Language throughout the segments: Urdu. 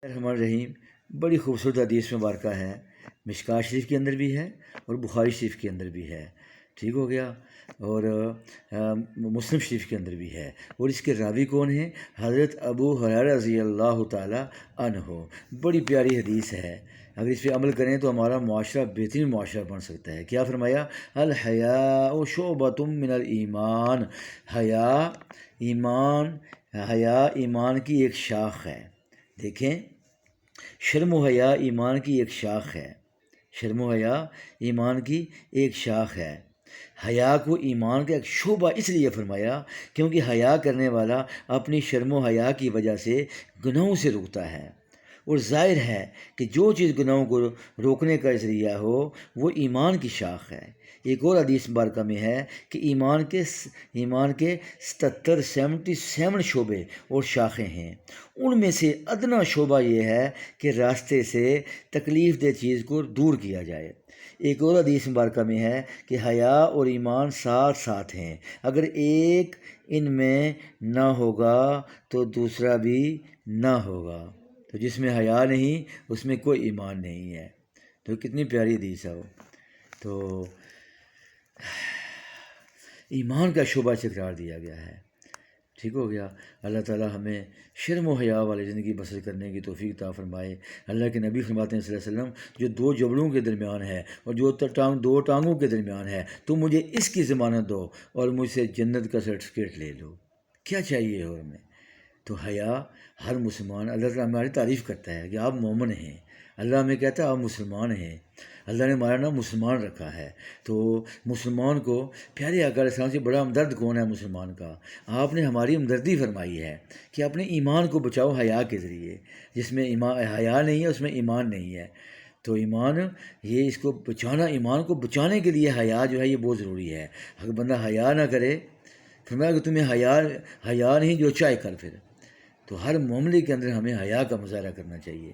الرحمن الرحیم، بڑی خوبصورت حدیث مبارکہ ہے، مشکوٰۃ شریف کے اندر بھی ہے اور بخاری شریف کے اندر بھی ہے، ٹھیک ہو گیا، اور مسلم شریف کے اندر بھی ہے، اور اس کے راوی کون ہیں؟ حضرت ابو ہریرہ رضی اللہ تعالیٰ عنہ۔ بڑی پیاری حدیث ہے، اگر اس پہ عمل کریں تو ہمارا معاشرہ بہترین معاشرہ بن سکتا ہے۔ کیا فرمایا؟ الحیاء شعبۃ من الایمان، حیا ایمان کی ایک شاخ ہے۔ دیکھیں، شرم و حیا ایمان کی ایک شاخ ہے، شرم و حیا ایمان کی ایک شاخ ہے۔ حیا کو ایمان کا ایک شعبہ اس لیے فرمایا کیونکہ حیا کرنے والا اپنی شرم و حیا کی وجہ سے گناہوں سے رکتا ہے، اور ظاہر ہے کہ جو چیز گناہوں کو روکنے کا ذریعہ ہو وہ ایمان کی شاخ ہے۔ ایک اور حدیث مبارکہ میں ہے کہ ایمان کے 77 شعبے اور شاخیں ہیں، ان میں سے ادنا شعبہ یہ ہے کہ راستے سے تکلیف دہ چیز کو دور کیا جائے۔ ایک اور حدیث مبارکہ میں ہے کہ حیا اور ایمان ساتھ ساتھ ہیں، اگر ایک ان میں نہ ہوگا تو دوسرا بھی نہ ہوگا، تو جس میں حیا نہیں اس میں کوئی ایمان نہیں ہے۔ تو کتنی پیاری حدیث ہے وہ۔ تو ایمان کا شعبہ سے قرار دیا گیا ہے، ٹھیک ہو گیا۔ اللہ تعالیٰ ہمیں شرم و حیا والی زندگی بسر کرنے کی توفیق عطا فرمائے۔ اللہ کے نبی فرماتے ہیں صلی اللہ علیہ وسلم، جو دو جبلوں کے درمیان ہے اور جو دو ٹانگوں کے درمیان ہے، تم مجھے اس کی ضمانت دو اور مجھ سے جنت کا سرٹیفکیٹ لے لو۔ کیا چاہیے اور ہمیں؟ تو حیا ہر مسلمان، اللہ تعالیٰ ہماری تعریف کرتا ہے کہ آپ مومن ہیں، اللہ ہمیں کہتا ہے آپ مسلمان ہیں، اللہ نے ہمارا نام مسلمان رکھا ہے۔ تو مسلمان کو پیارے آقا علیہ السلام سے بڑا ہمدرد کون ہے مسلمان کا؟ آپ نے ہماری ہمدردی فرمائی ہے کہ اپنے ایمان کو بچاؤ حیا کے ذریعے، جس میں حیا نہیں ہے اس میں ایمان نہیں ہے۔ تو ایمان، یہ اس کو بچانا، ایمان کو بچانے کے لیے حیا جو ہے یہ بہت ضروری ہے۔ اگر بندہ حیا نہ کرے، فرمایا کہ تمہیں حیا نہیں جو چاہے کر پھر۔ تو ہر معاملے کے اندر ہمیں حیا کا مظاہرہ کرنا چاہیے۔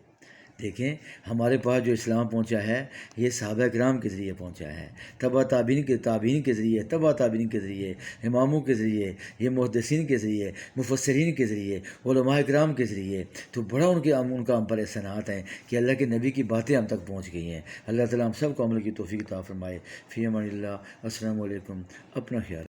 دیکھیں، ہمارے پاس جو اسلام پہنچا ہے یہ صحابہ کرام کے ذریعے پہنچا ہے، تابعین کے ذریعے، تابعین کے ذریعے، اماموں کے ذریعے، یہ محدثین کے ذریعے، مفسرین کے ذریعے، علماء کرام کے ذریعے۔ تو بڑا ان کا ہم پر احسانات ہیں کہ اللہ کے نبی کی باتیں ہم تک پہنچ گئی ہیں۔ اللہ تعالیٰ ہم سب کو عمل کی توفیق عطا فرمائے۔ فی امان اللہ۔ السلام علیکم۔ اپنا خیال